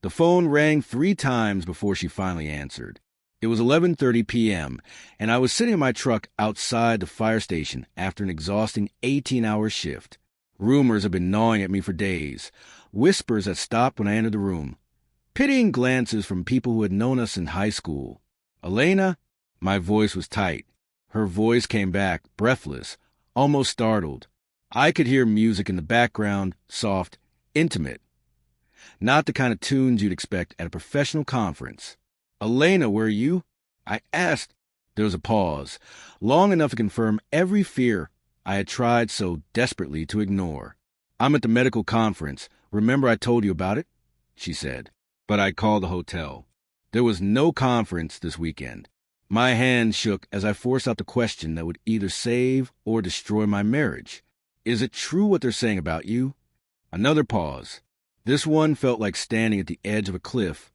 The phone rang 3 times before she finally answered. It was 11:30 p.m., and I was sitting in my truck outside the fire station after an exhausting 18-hour shift. Rumors had been gnawing at me for days, whispers that stopped when I entered the room, pitying glances from people who had known us in high school. "Elena?" My voice was tight. Her voice came back, breathless, almost startled. I could hear music in the background, soft, intimate. Not the kind of tunes you'd expect at a professional conference. "Elena, where are you?" I asked. There was a pause, long enough to confirm every fear I had tried so desperately to ignore. "I'm at the medical conference. Remember I told you about it?" she said. But I called the hotel. There was no conference this weekend. My hand shook as I forced out the question that would either save or destroy my marriage. "Is it true what they're saying about you?" Another pause. This one felt like standing at the edge of a cliff,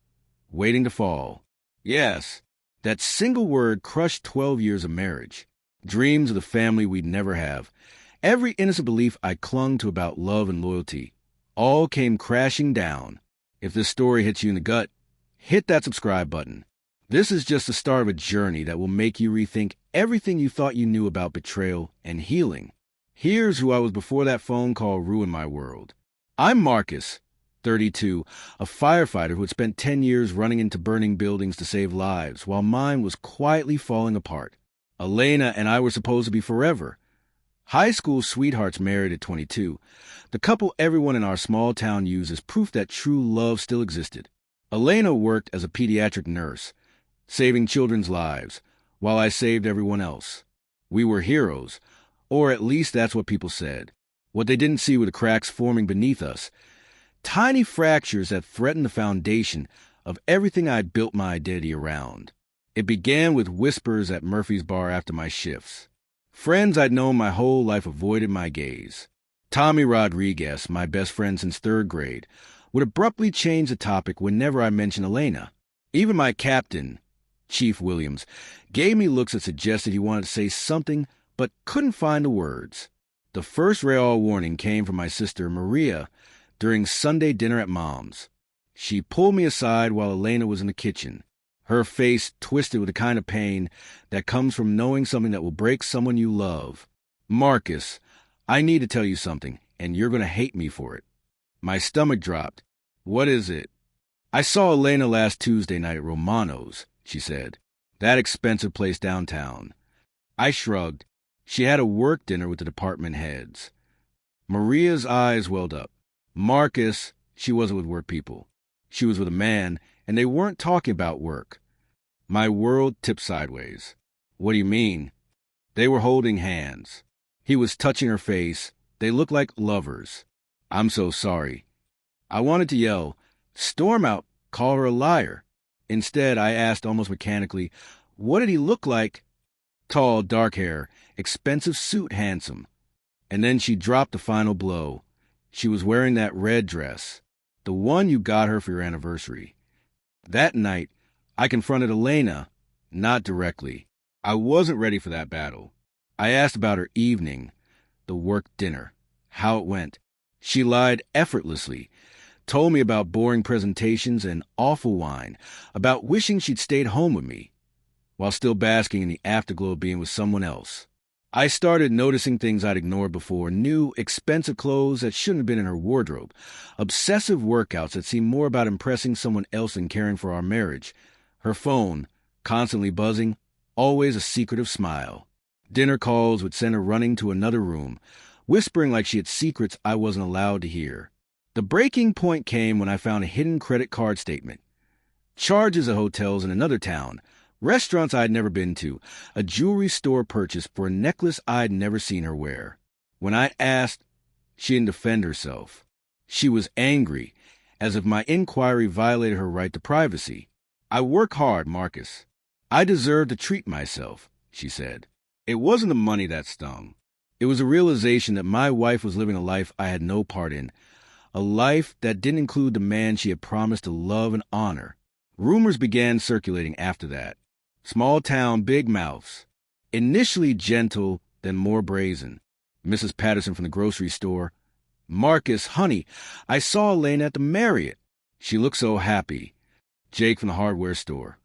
waiting to fall. Yes, that single word crushed 12 years of marriage, dreams of the family we'd never have. Every innocent belief I clung to about love and loyalty, all came crashing down. If this story hits you in the gut, hit that subscribe button. This is just the start of a journey that will make you rethink everything you thought you knew about betrayal and healing. Here's who I was before that phone call ruined my world. I'm Marcus, 32, a firefighter who had spent 10 years running into burning buildings to save lives, while mine was quietly falling apart. Elena and I were supposed to be forever. High school sweethearts married at 22, the couple everyone in our small town used as proof that true love still existed. Elena worked as a pediatric nurse, saving children's lives, while I saved everyone else. We were heroes, or at least that's what people said. What they didn't see were the cracks forming beneath us, tiny fractures that threatened the foundation of everything I'd built my identity around. It began with whispers at Murphy's bar after my shifts. Friends I'd known my whole life avoided my gaze. Tommy Rodriguez, my best friend since 3rd grade, would abruptly change the topic whenever I mentioned Elena. Even my captain, Chief Williams, gave me looks that suggested he wanted to say something but couldn't find the words. The first real warning came from my sister Maria during Sunday dinner at Mom's. She pulled me aside while Elena was in the kitchen, her face twisted with the kind of pain that comes from knowing something that will break someone you love. "Marcus, I need to tell you something, and you're going to hate me for it." My stomach dropped. "What is it?" "I saw Elena last Tuesday night at Romano's," she said. "That expensive place downtown." I shrugged. She had a work dinner with the department heads. Maria's eyes welled up. "Marcus," she wasn't with work people. She was with a man, and they weren't talking about work. My world tipped sideways. "What do you mean?" They were holding hands. He was touching her face. They looked like lovers. "I'm so sorry." I wanted to yell, storm out, call her a liar. Instead, I asked almost mechanically, "What did he look like?" "Tall, dark hair, expensive suit, handsome." And then she dropped the final blow. She was wearing that red dress, the one you got her for your anniversary. That night, I confronted Elena, not directly. I wasn't ready for that battle. I asked about her evening, the work dinner, how it went. She lied effortlessly, told me about boring presentations and awful wine, about wishing she'd stayed home with me, while still basking in the afterglow of being with someone else. I started noticing things I'd ignored before, new, expensive clothes that shouldn't have been in her wardrobe, obsessive workouts that seemed more about impressing someone else than caring for our marriage, her phone, constantly buzzing, always a secretive smile. Dinner calls would send her running to another room, whispering like she had secrets I wasn't allowed to hear. The breaking point came when I found a hidden credit card statement. Charges at hotels in another town, restaurants I'd never been to, a jewelry store purchase for a necklace I'd never seen her wear. When I asked, she didn't defend herself. She was angry, as if my inquiry violated her right to privacy. "I work hard, Marcus. I deserve to treat myself," she said. It wasn't the money that stung. It was a realization that my wife was living a life I had no part in, a life that didn't include the man she had promised to love and honor. Rumors began circulating after that. Small town, big mouths. Initially gentle, then more brazen. Mrs. Patterson from the grocery store. "Marcus, honey, I saw Elena at the Marriott." She looked so happy. Jake from the hardware store.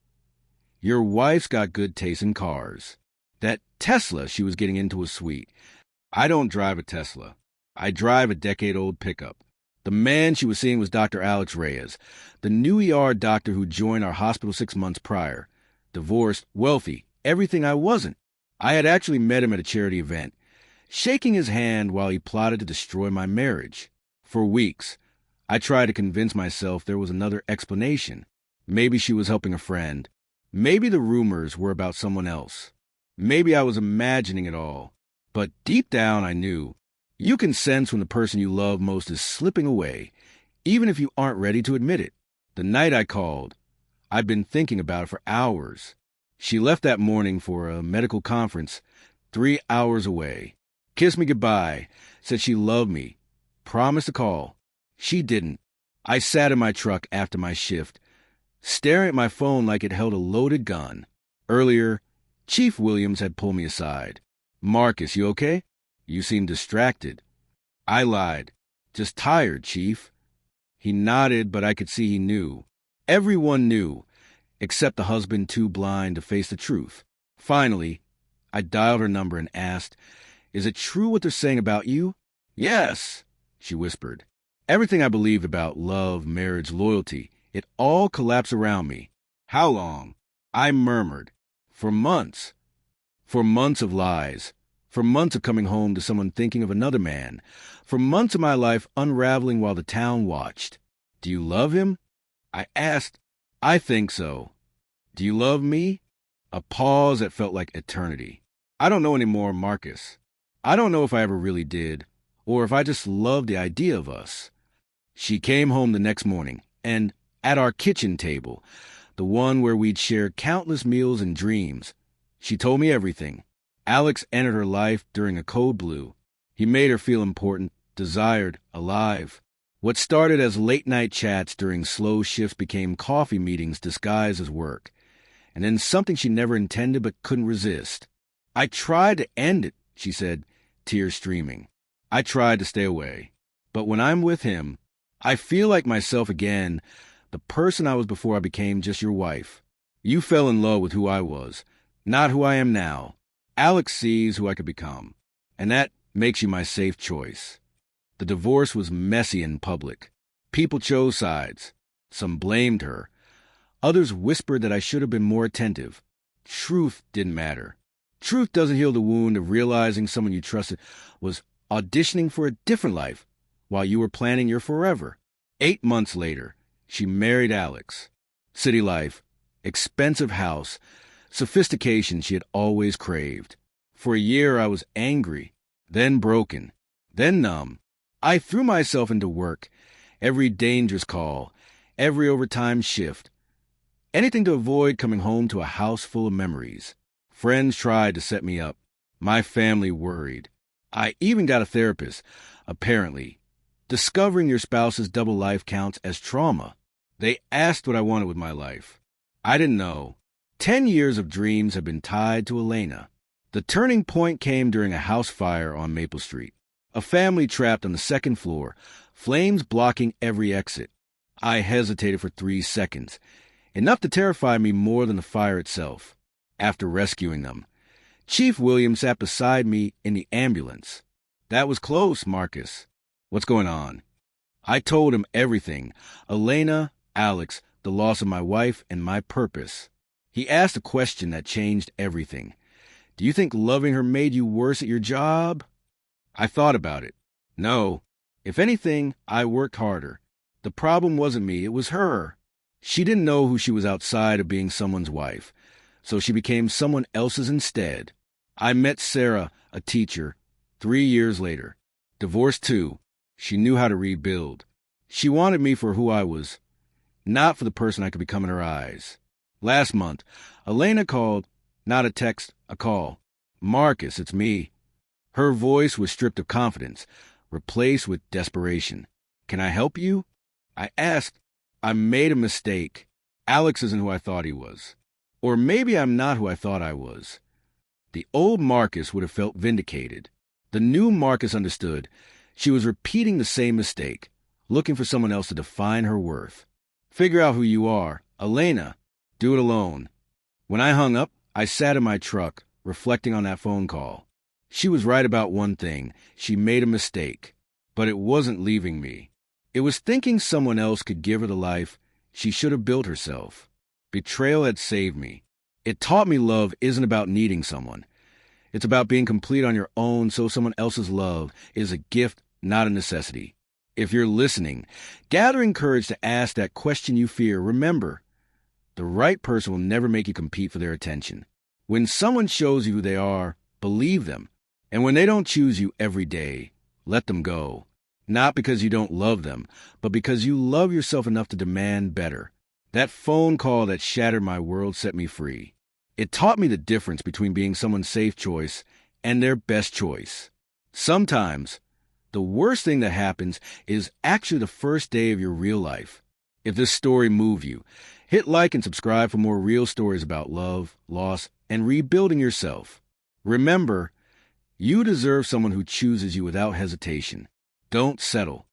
Your wife's got good taste in cars. That Tesla she was getting into was sweet. I don't drive a Tesla. I drive a decade-old pickup. The man she was seeing was Dr. Alex Reyes, the new ER doctor who joined our hospital 6 months prior. Divorced, wealthy, everything I wasn't. I had actually met him at a charity event, shaking his hand while he plotted to destroy my marriage. For weeks, I tried to convince myself there was another explanation. Maybe she was helping a friend. Maybe the rumors were about someone else. Maybe I was imagining it all. But deep down I knew. You can sense when the person you love most is slipping away, even if you aren't ready to admit it. The night I called, I'd been thinking about it for hours. She left that morning for a medical conference 3 hours away. Kissed me goodbye, said she loved me, promised to call. She didn't. I sat in my truck after my shift, staring at my phone like it held a loaded gun. Earlier, Chief Williams had pulled me aside. Marcus, you okay? You seem distracted. I lied. Just tired, Chief. He nodded, but I could see he knew. Everyone knew, except the husband too blind to face the truth. Finally, I dialed her number and asked, "Is it true what they're saying about you?" "Yes," she whispered. Everything I believed about love, marriage, loyalty, it all collapsed around me. How long? I murmured. For months. For months of lies. For months of coming home to someone thinking of another man. For months of my life unraveling while the town watched. "Do you love him?" I asked. "I think so." "Do you love me?" A pause that felt like eternity. "I don't know anymore, Marcus. I don't know if I ever really did, or if I just loved the idea of us." She came home the next morning, and at our kitchen table, the one where we'd shared countless meals and dreams, she told me everything. Alex entered her life during a code blue. He made her feel important, desired, alive. What started as late-night chats during slow shifts became coffee meetings disguised as work, and then something she never intended but couldn't resist. "I tried to end it," she said, tears streaming. "I tried to stay away. But when I'm with him, I feel like myself again, the person I was before I became just your wife. You fell in love with who I was, not who I am now. Alex sees who I could become, and that makes you my safe choice." The divorce was messy in public. People chose sides. Some blamed her. Others whispered that I should have been more attentive. Truth didn't matter. Truth doesn't heal the wound of realizing someone you trusted was auditioning for a different life while you were planning your forever. 8 months later, she married Alex. City life, expensive house, sophistication she had always craved. For a year I was angry, then broken, then numb. I threw myself into work, every dangerous call, every overtime shift, anything to avoid coming home to a house full of memories. Friends tried to set me up. My family worried. I even got a therapist, apparently. Discovering your spouse's double life counts as trauma. They asked what I wanted with my life. I didn't know. 10 years of dreams have been tied to Elena. The turning point came during a house fire on Maple Street. A family trapped on the second floor, flames blocking every exit. I hesitated for 3 seconds, enough to terrify me more than the fire itself. After rescuing them, Chief Williams sat beside me in the ambulance. "That was close, Marcus. What's going on?" I told him everything. Elena, Alex, the loss of my wife, and my purpose. He asked a question that changed everything. "Do you think loving her made you worse at your job?" I thought about it. No. If anything, I worked harder. The problem wasn't me, it was her. She didn't know who she was outside of being someone's wife, so she became someone else's instead. I met Sarah, a teacher, 3 years later. Divorced too. She knew how to rebuild. She wanted me for who I was, not for the person I could become in her eyes. Last month, Elena called, not a text, a call. "Marcus, it's me." Her voice was stripped of confidence, replaced with desperation. "Can I help you?" I asked. I made a mistake. Alex isn't who I thought he was. Or maybe I'm not who I thought I was. The old Marcus would have felt vindicated. The new Marcus understood. She was repeating the same mistake, looking for someone else to define her worth. Figure out who you are. Elena, do it alone. When I hung up, I sat in my truck, reflecting on that phone call. She was right about one thing. She made a mistake. But it wasn't leaving me. It was thinking someone else could give her the life she should have built herself. Betrayal had saved me. It taught me love isn't about needing someone. It's about being complete on your own, so someone else's love is a gift, not a necessity. If you're listening, gathering courage to ask that question you fear, remember, the right person will never make you compete for their attention. When someone shows you who they are, believe them. And when they don't choose you every day, let them go. Not because you don't love them, but because you love yourself enough to demand better. That phone call that shattered my world set me free. It taught me the difference between being someone's safe choice and their best choice. Sometimes, the worst thing that happens is actually the first day of your real life. If this story moved you, hit like and subscribe for more real stories about love, loss, and rebuilding yourself. Remember, you deserve someone who chooses you without hesitation. Don't settle.